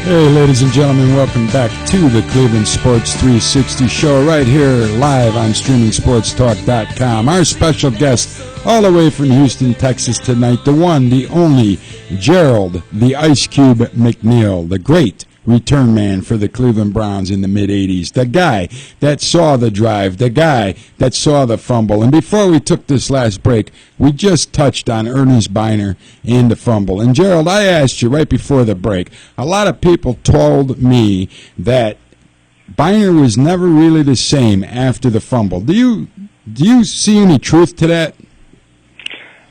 Hey, ladies and gentlemen, welcome back to the Cleveland Sports 360 show right here live on StreamingSportsTalk.com. Our special guest all the way from Houston, Texas tonight, the one, the only, Gerald, the Ice Cube McNeil, the great return man for the Cleveland Browns in the mid-'80s, the guy that saw the drive, the guy that saw the fumble. And before we took this last break, we just touched on Ernest Biner and the fumble. And Gerald, I asked you right before the break, a lot of people told me that Biner was never really the same after the fumble. Do you see any truth to that?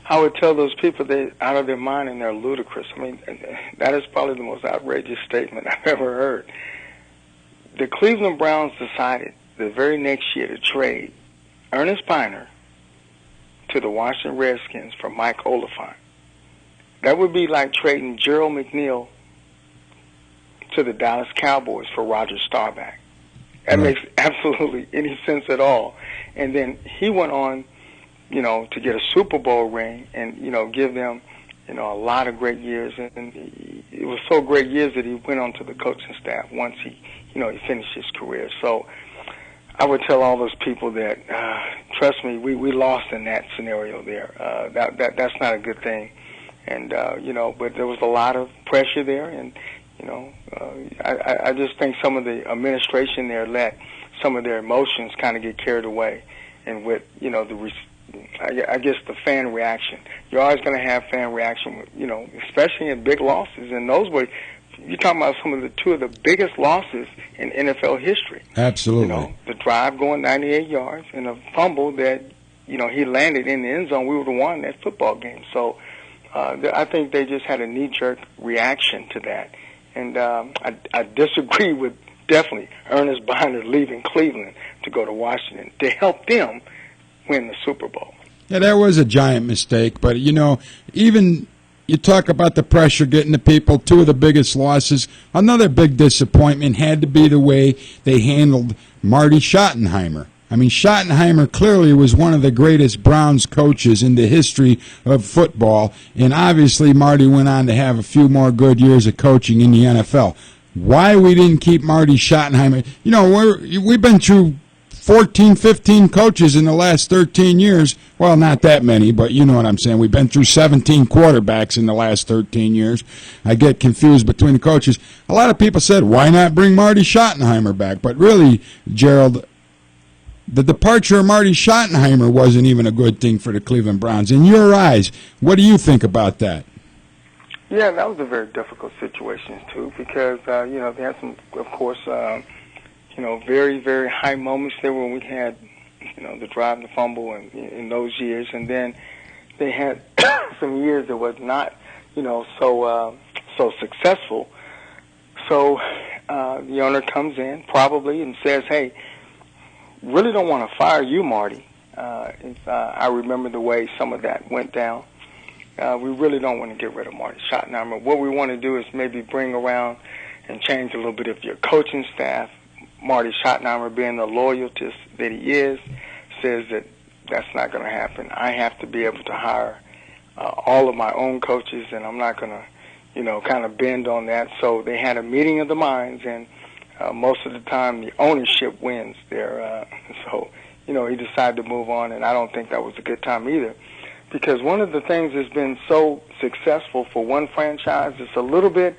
I would tell those people they're out of their mind and they're ludicrous. I mean, that is probably the most outrageous statement I've ever heard. The Cleveland Browns decided the very next year to trade Ernest Biner to the Washington Redskins for Mike Oliphant. That would be like trading Gerald McNeil to the Dallas Cowboys for Roger Staubach. That makes absolutely any sense at all. And then he went on, to get a Super Bowl ring and, give them, a lot of great years. And it was so great years that he went on to the coaching staff once he finished his career. So I would tell all those people that, trust me, we lost in that scenario there. That's not a good thing. And, but there was a lot of pressure there. And, I just think some of the administration there let some of their emotions kind of get carried away. And with, I guess the fan reaction. You're always going to have fan reaction, especially in big losses. And those were, you're talking about two of the biggest losses in NFL history. Absolutely. The drive going 98 yards and a fumble that, he landed in the end zone. We would have won that football game. So I think they just had a knee-jerk reaction to that. And I disagree with definitely Ernest Biner leaving Cleveland to go to Washington to help them win the Super Bowl. Yeah, that was a giant mistake. But, even you talk about the pressure getting to people, two of the biggest losses. Another big disappointment had to be the way they handled Marty Schottenheimer. I mean, Schottenheimer clearly was one of the greatest Browns coaches in the history of football, and obviously Marty went on to have a few more good years of coaching in the NFL. Why we didn't keep Marty Schottenheimer? We've been through 14, 15 coaches in the last 13 years. Well, not that many, but you know what I'm saying. We've been through 17 quarterbacks in the last 13 years. I get confused between the coaches. A lot of people said, why not bring Marty Schottenheimer back? But really, Gerald, the departure of Marty Schottenheimer wasn't even a good thing for the Cleveland Browns. In your eyes, what do you think about that? Yeah, that was a very difficult situation, too, because, they had some, of course, very, very high moments there when we had, the drive, the fumble in those years. And then they had some years that was not, so successful. So the owner comes in probably and says, hey, really don't want to fire you, Marty. I remember the way some of that went down. We really don't want to get rid of Marty Schottenheimer. What we want to do is maybe bring around and change a little bit of your coaching staff. Marty Schottenheimer, being the loyalist that he is, says that that's not going to happen. I have to be able to hire all of my own coaches, and I'm not going to, kind of bend on that. So they had a meeting of the minds, and most of the time the ownership wins there. So, he decided to move on, and I don't think that was a good time either. Because one of the things that's been so successful for one franchise is a little bit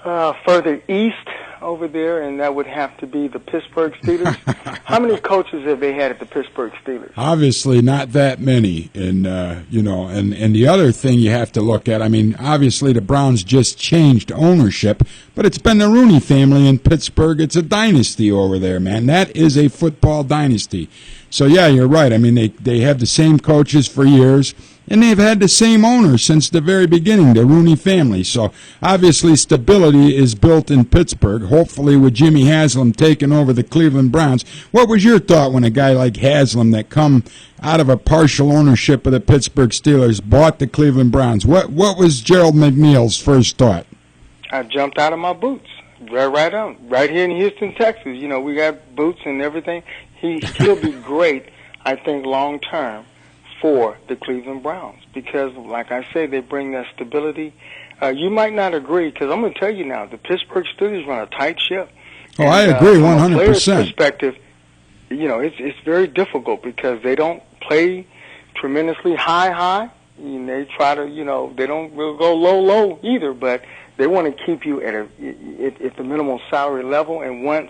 further east over there, and that would have to be the Pittsburgh Steelers. How many coaches have they had at the Pittsburgh Steelers? Obviously not that many. And, and the other thing you have to look at, I mean, obviously the Browns just changed ownership, but it's been the Rooney family in Pittsburgh. It's a dynasty over there, man. That is a football dynasty. So, yeah, you're right. I mean, they have the same coaches for years, and they've had the same owner since the very beginning, the Rooney family. So, obviously, stability is built in Pittsburgh, hopefully with Jimmy Haslam taking over the Cleveland Browns. What was your thought when a guy like Haslam that come out of a partial ownership of the Pittsburgh Steelers bought the Cleveland Browns? What was Gerald McNeil's first thought? I jumped out of my boots. Right on. Right here in Houston, Texas. We got boots and everything. He'll be great, I think, long term for the Cleveland Browns because, like I say, they bring that stability. You might not agree because I'm going to tell you now, the Pittsburgh Steelers run a tight ship. Oh, I agree 100%. From a player's perspective, it's very difficult because they don't play tremendously high. They try to, they don't really go low either, but they want to keep you at the minimum salary level, and once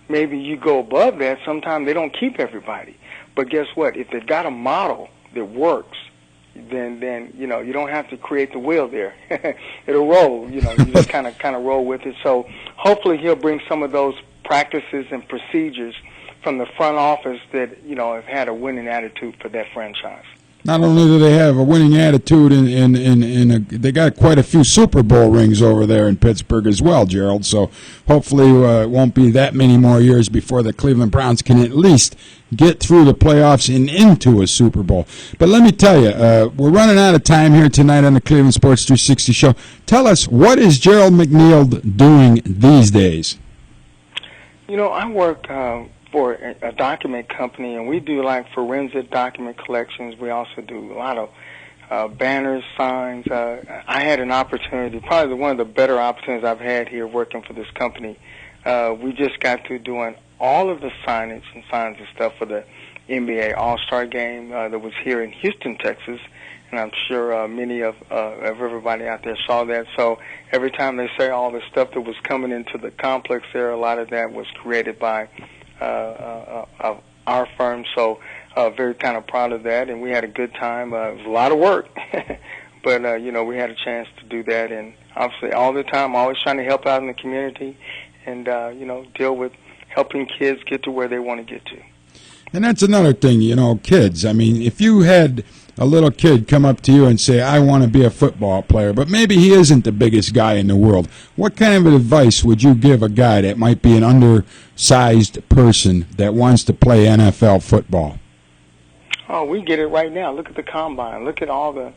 maybe you go above that, sometimes they don't keep everybody. But guess what? If they've got a model that works, then you don't have to create the wheel there. It'll roll. You just kind of roll with it. So hopefully he'll bring some of those practices and procedures from the front office that have had a winning attitude for that franchise. Not only do they have a winning attitude, they got quite a few Super Bowl rings over there in Pittsburgh as well, Gerald. So hopefully it won't be that many more years before the Cleveland Browns can at least get through the playoffs and into a Super Bowl. But let me tell you, we're running out of time here tonight on the Cleveland Sports 360 show. Tell us, what is Gerald McNeil doing these days? I work for a document company, and we do like forensic document collections. We also do a lot of banners, signs. I had an opportunity, probably one of the better opportunities I've had here working for this company. We just got to doing all of the signage and signs and stuff for the NBA All-Star game that was here in Houston, Texas, and I'm sure many of everybody out there saw that. So every time they say all the stuff that was coming into the complex there, a lot of that was created by our firm, so very kind of proud of that, and we had a good time. It was a lot of work, but we had a chance to do that, and obviously all the time always trying to help out in the community and deal with helping kids get to where they want to get to. And that's another thing, kids. I mean, if you had a little kid come up to you and say, I want to be a football player, but maybe he isn't the biggest guy in the world, what kind of advice would you give a guy that might be an undersized person that wants to play NFL football? Oh, we get it right now. Look at the combine. Look at all the,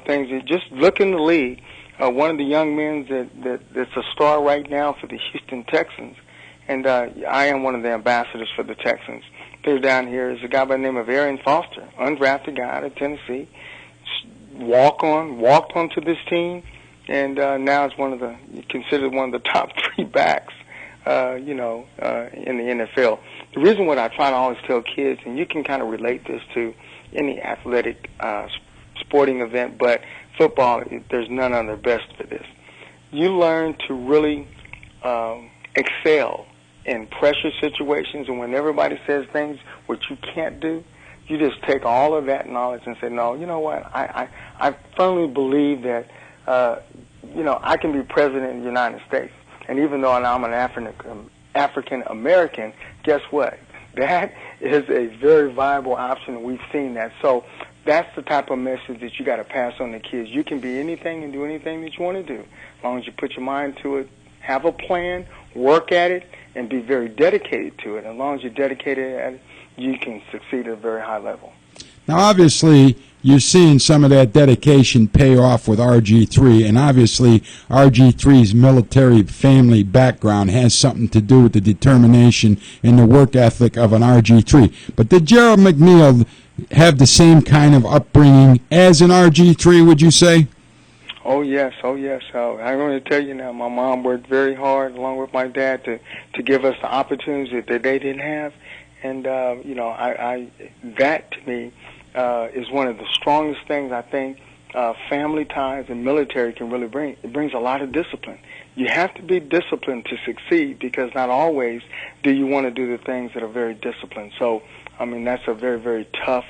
things. Just look in the league. One of the young men that's a star right now for the Houston Texans, and I am one of the ambassadors for the Texans. They're down here is a guy by the name of Aaron Foster, undrafted guy out of Tennessee, walked onto this team, and now is considered one of the top 3 backs, in the NFL. The reason what I try to always tell kids, and you can kind of relate this to any athletic sporting event, but football, there's none other best for this. You learn to really excel in pressure situations, and when everybody says things which you can't do, you just take all of that knowledge and say, no, you know what, I firmly believe that, I can be president of the United States, and even though I'm an African American, guess what? That is a very viable option, and we've seen that. So that's the type of message that you got to pass on to kids. You can be anything and do anything that you want to do, as long as you put your mind to it, have a plan, work at it, and be very dedicated to it. As long as you're dedicated at it, you can succeed at a very high level. Now, obviously, you're seeing some of that dedication pay off with RG3, and obviously RG3's military family background has something to do with the determination and the work ethic of an RG3. But did Gerald McNeil have the same kind of upbringing as an RG3, would you say? Oh, yes. I'm going to tell you now, my mom worked very hard along with my dad to give us the opportunities that they didn't have. And, that to me is one of the strongest things I think family ties and military can really bring. It brings a lot of discipline. You have to be disciplined to succeed, because not always do you want to do the things that are very disciplined. So, that's a very, very tough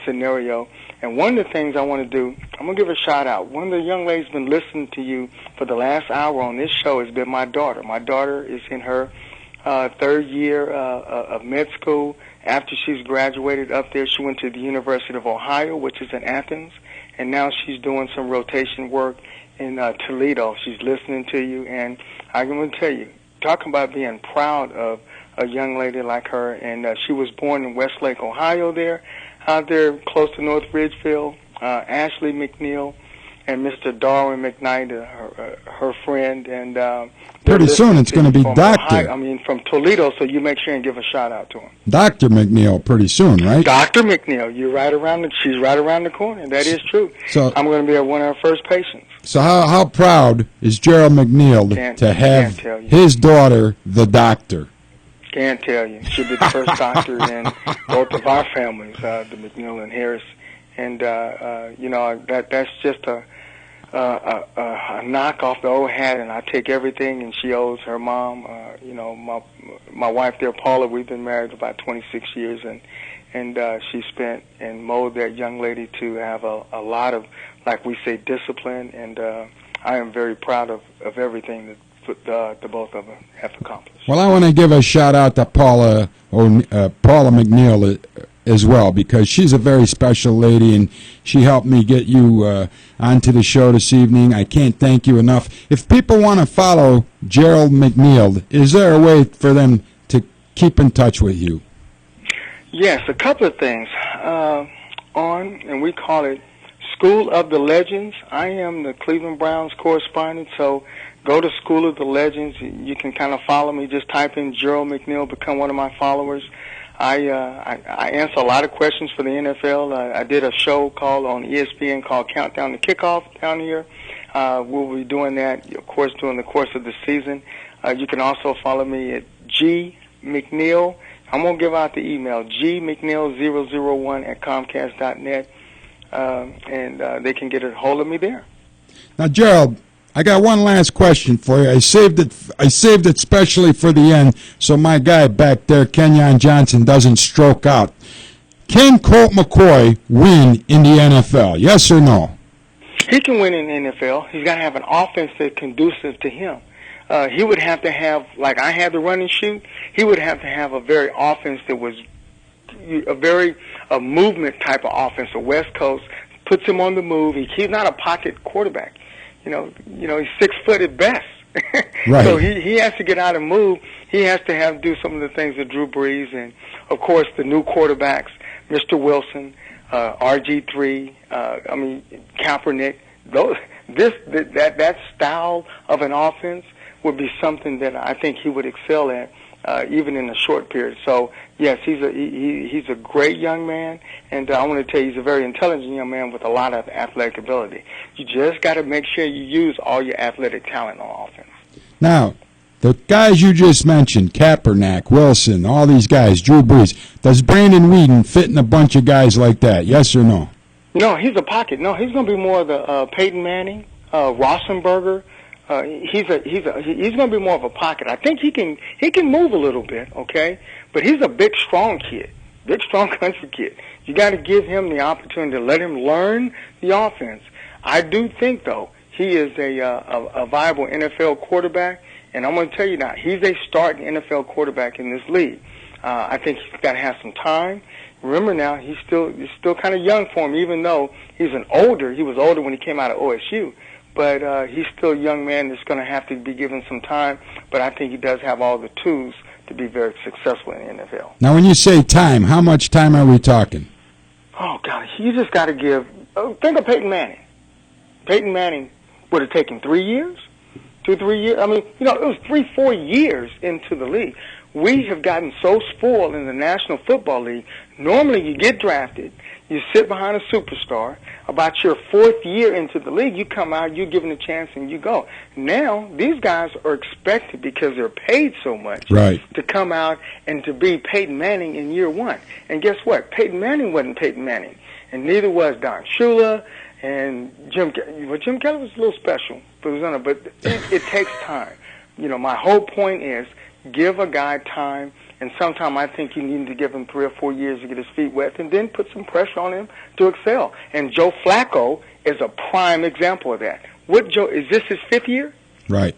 scenario. And one of the things I want to do, I'm going to give a shout-out. One of the young ladies been listening to you for the last hour on this show has been my daughter. My daughter is in her 3rd year of med school. After she's graduated up there, she went to the University of Ohio, which is in Athens, and now she's doing some rotation work in Toledo. She's listening to you, and I'm going to tell you, talking about being proud of a young lady like her, and she was born in Westlake, Ohio out there close to North Ridgeville. Ashley McNeil and Mr. Darwin McKnight, her friend, and pretty soon it's going to be Doctor. From Toledo, so you make sure and give a shout out to him. Dr. McNeil pretty soon, right? Dr. McNeil, she's right around the corner. That is true. So I'm going to be one of her first patients. So how proud is Gerald McNeil to have his daughter, the doctor? Can't tell you. She'll be the first doctor in both of our families, the McNeil and Harris. And, that's just a knock off the old hat, and I take everything, and she owes her mom. My wife there, Paula, we've been married about 26 years, and she spent and molded that young lady to have a lot of, like we say, discipline, and I am very proud of everything that the both of them have accomplished. Well, I want to give a shout out to Paula McNeil as well, because she's a very special lady, and she helped me get you onto the show this evening. I can't thank you enough. If people want to follow Gerald McNeil, is there a way for them to keep in touch with you? Yes, a couple of things. And we call it School of the Legends. I am the Cleveland Browns correspondent, so go to School of the Legends. You can kind of follow me. Just type in Gerald McNeil, become one of my followers. I answer a lot of questions for the NFL. I did a show on ESPN called Countdown to Kickoff down here. We'll be doing that, of course, during the course of the season. You can also follow me at G McNeil. I'm going to give out the email, gmcneil001 at comcast.net, and they can get a hold of me there. Now, Gerald, I got one last question for you. I saved it specially for the end, so my guy back there, Kenyon Johnson, doesn't stroke out. Can Colt McCoy win in the NFL? Yes or no? He can win in the NFL. He's got to have an offense that's conducive to him. He would have to have, like I had the run and shoot, he would have to have a very offense that was a movement type of offense. The West Coast puts him on the move. He's not a pocket quarterback. He's 6 foot at best. Right. So he has to get out and move. He has to do some of the things that Drew Brees and, of course, the new quarterbacks Mr. Wilson, RG3, Kaepernick. That style of an offense would be something that I think he would excel at, even in a short period. So yes, he's a great young man, and I want to tell you, he's a very intelligent young man with a lot of athletic ability. You just got to make sure you use all your athletic talent on offense. Now, the guys you just mentioned, Kaepernick, Wilson, all these guys, Drew Brees, does Brandon Weeden fit in a bunch of guys like that? Yes or no? No, he's a pocket. No, he's going to be more of the Peyton Manning, Roethlisberger. He's going to be more of a pocket. I think he can move a little bit, okay? But he's a big, strong kid, big, strong country kid. You got to give him the opportunity to let him learn the offense. I do think, though, he is a viable NFL quarterback, and I'm going to tell you now, he's a starting NFL quarterback in this league. I think he's got to have some time. Remember now, he's still kind of young for him, even though he was older when he came out of OSU. But he's still a young man that's going to have to be given some time. But I think he does have all the tools to be very successful in the NFL. Now, when you say time, how much time are we talking? Oh, God, you just got to give think of Peyton Manning. Peyton Manning would have taken 3 years, 2-3 years. I mean, it was 3-4 years into the league. We have gotten so spoiled in the National Football League. Normally, you get drafted, you sit behind a superstar. About your 4th year into the league, you come out, you're given a chance, and you go. Now, these guys are expected, because they're paid so much, right, to come out and to be Peyton Manning in year 1. And guess what? Peyton Manning wasn't Peyton Manning, and neither was Don Shula and Jim Kelly. Well, Jim Kelly was a little special, but it takes time. My whole point is, give a guy time, and sometimes I think you need to give him 3 or 4 years to get his feet wet, and then put some pressure on him to excel. And Joe Flacco is a prime example of that. Is this his 5th year? Right.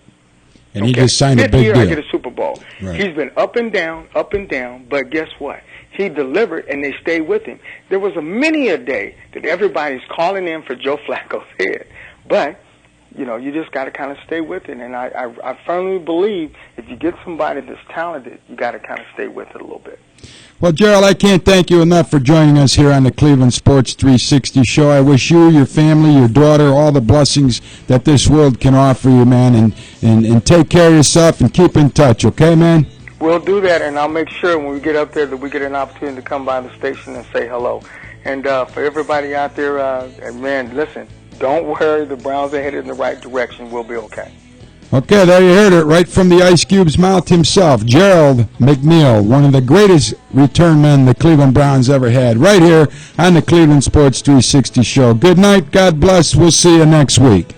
And he just signed a big deal. 5th year, I get a Super Bowl. Right. He's been up and down, but guess what? He delivered, and they stayed with him. There was many a day that everybody's calling in for Joe Flacco's head, but you just got to kind of stay with it. And I firmly believe if you get somebody that's talented, you got to kind of stay with it a little bit. Well, Gerald, I can't thank you enough for joining us here on the Cleveland Sports 360 show. I wish you, your family, your daughter, all the blessings that this world can offer you, man. And take care of yourself and keep in touch, okay, man? We'll do that, and I'll make sure when we get up there that we get an opportunity to come by the station and say hello. And for everybody out there, man, listen, don't worry. The Browns are headed in the right direction. We'll be okay. Okay, there you heard it, right from the Ice Cube's mouth himself, Gerald McNeil, one of the greatest return men the Cleveland Browns ever had, right here on the Cleveland Sports 360 show. Good night, God bless, we'll see you next week.